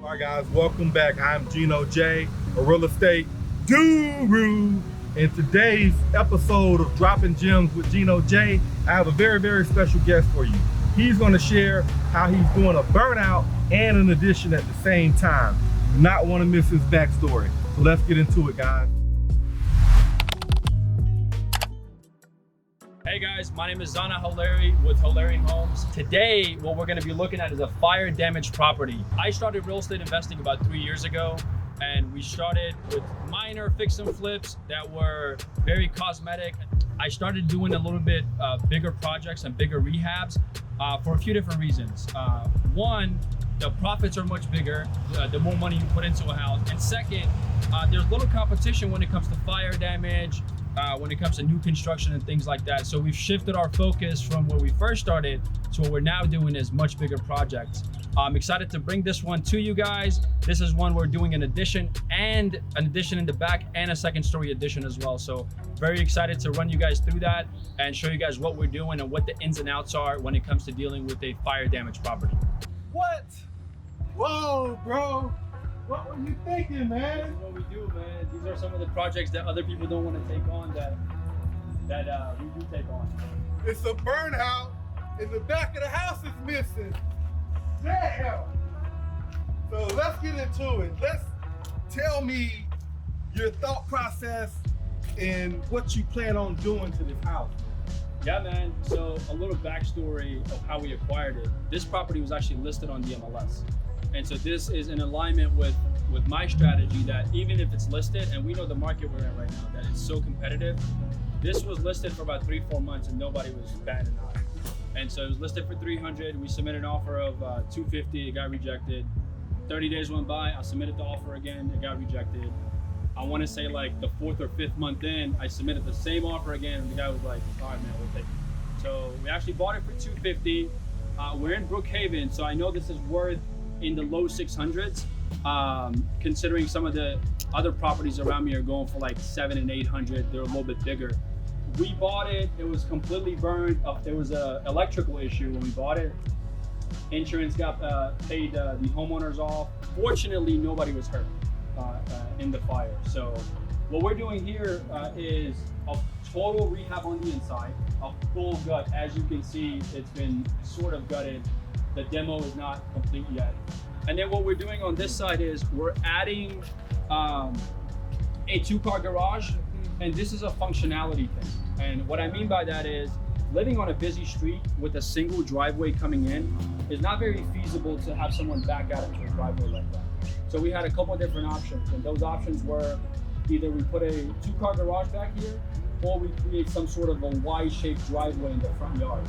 All right, guys, welcome back. I'm Genoj, a real estate guru. In today's episode of Dropping Gems with Genoj, I have a very, very special guest for you. He's going to share how he's doing a burnout and an addition at the same time. You do not want to miss his backstory. So let's get into it, guys. Hey guys, my name is Zana Hawleri with Hawleri Homes. Today, what we're gonna be looking at is a fire damaged property. I started real estate investing about 3 years ago, and we started with minor fix and flips that were very cosmetic. I started doing a little bit bigger projects and bigger rehabs for a few different reasons. One, the profits are much bigger, the more money you put into a house. And second, there's little competition when it comes to fire damage, when it comes to new construction and things like that. So we've shifted our focus from where we first started to what we're now doing is much bigger projects. I'm excited to bring this one to you guys. This is one we're doing an addition in the back and a second story addition as well. So very excited to run you guys through that and show you guys what we're doing and what the ins and outs are when it comes to dealing with a fire damaged property. What? Whoa, bro. What were you thinking, man? This is what we do, man. These are some of the projects that other people don't want to take on that we do take on. It's a burnout and the back of the house is missing. Damn. So let's get into it. Let's tell me your thought process and what you plan on doing to this house. Yeah, man. So a little backstory of how we acquired it. This property was actually listed on the MLS. And so this is in alignment with my strategy that even if it's listed, and we know the market we're in right now, that it's so competitive, this was listed for about 3-4 months and nobody was batting an eye. And so it was listed for 300. We submitted an offer of 250. It got rejected. 30 days went by. I submitted the offer again. It got rejected. I want to say like the 4th or 5th month in, I submitted the same offer again, and the guy was like, "All right, man, we'll take it." So we actually bought it for 250. We're in Brookhaven, so I know this is worth in the low 600s. Considering some of the other properties around me are going for like 700 and 800. They're a little bit bigger. We bought it. It was completely burned. There was an electrical issue when we bought it. Insurance got paid the homeowners off. Fortunately, nobody was hurt in the fire. So what we're doing here is a total rehab on the inside, a full gut. As you can see, it's been sort of gutted. The demo is not complete yet. And then what we're doing on this side is we're adding a 2-car garage, and this is a functionality thing. And what I mean by that is living on a busy street with a single driveway coming in is not very feasible to have someone back out into a driveway like that. So we had a couple of different options, and those options were either we put a 2-car garage back here, or we create some sort of a Y-shaped driveway in the front yard.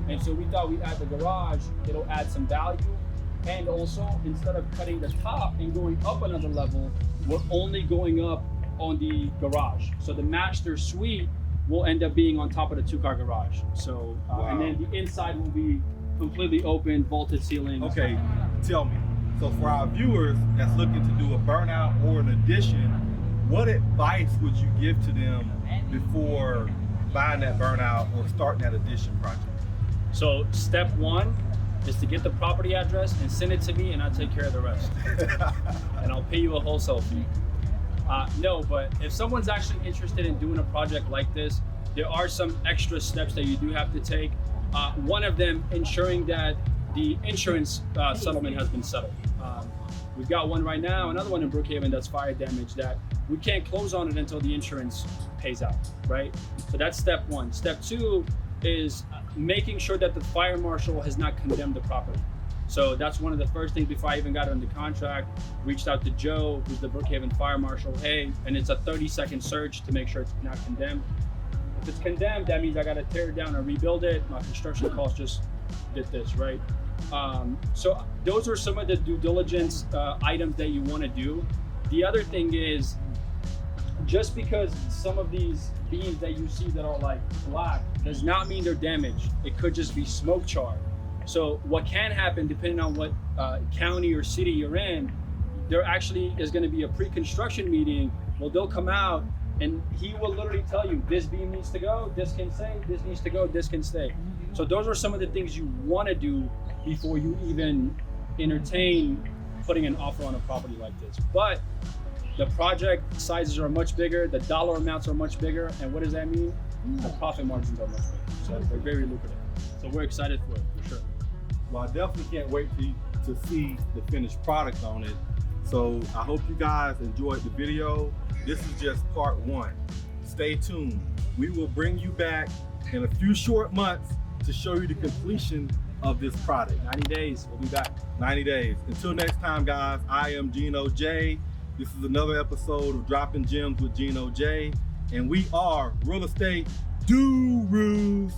And so we thought we'd add the garage, it'll add some value. And also, instead of cutting the top and going up another level, we're only going up on the garage. So the master suite will end up being on top of the 2-car garage. So, Wow. And then the inside will be completely open, vaulted ceilings. Okay, tell me. So for our viewers that's looking to do a burnout or an addition, what advice would you give to them before buying that burnout or starting that addition project? So step 1 is to get the property address and send it to me, and I'll take care of the rest. And I'll pay you a wholesale fee. No, but if someone's actually interested in doing a project like this, there are some extra steps that you do have to take. One of them, ensuring that the insurance settlement has been settled. We've got one right now, another one in Brookhaven that's fire damage that we can't close on it until the insurance pays out, right? So that's step 1. Step 2 is making sure that the fire marshal has not condemned the property. So that's one of the first things before I even got it under contract. Reached out to Joe, who's the Brookhaven fire marshal. Hey, and it's a 30-second search to make sure it's not condemned. If it's condemned, that means I got to tear it down and rebuild it. My construction costs just did this, right? So those are some of the due diligence items that you want to do. The other thing is, just because some of these beams that you see that are like black does not mean they're damaged. It could just be smoke char. So what can happen, depending on what county or city you're in, there actually is going to be a pre-construction meeting. Well, they'll come out and he will literally tell you, this beam needs to go, this can stay, this needs to go, this can stay. So those are some of the things you want to do before you even entertain putting an offer on a property like this. But the project sizes are much bigger, the dollar amounts are much bigger, and what does that mean? The profit margins are much bigger. So they're very lucrative. So we're excited for it, for sure. Well, I definitely can't wait to see the finished product on it. So I hope you guys enjoyed the video. This is just part one. Stay tuned. We will bring you back in a few short months to show you the completion of this product. 90 days, we'll be back. 90 days. Until next time, guys, I am Genoj. This is another episode of Dropping Gems with Genoj, and we are Real Estate Gurus.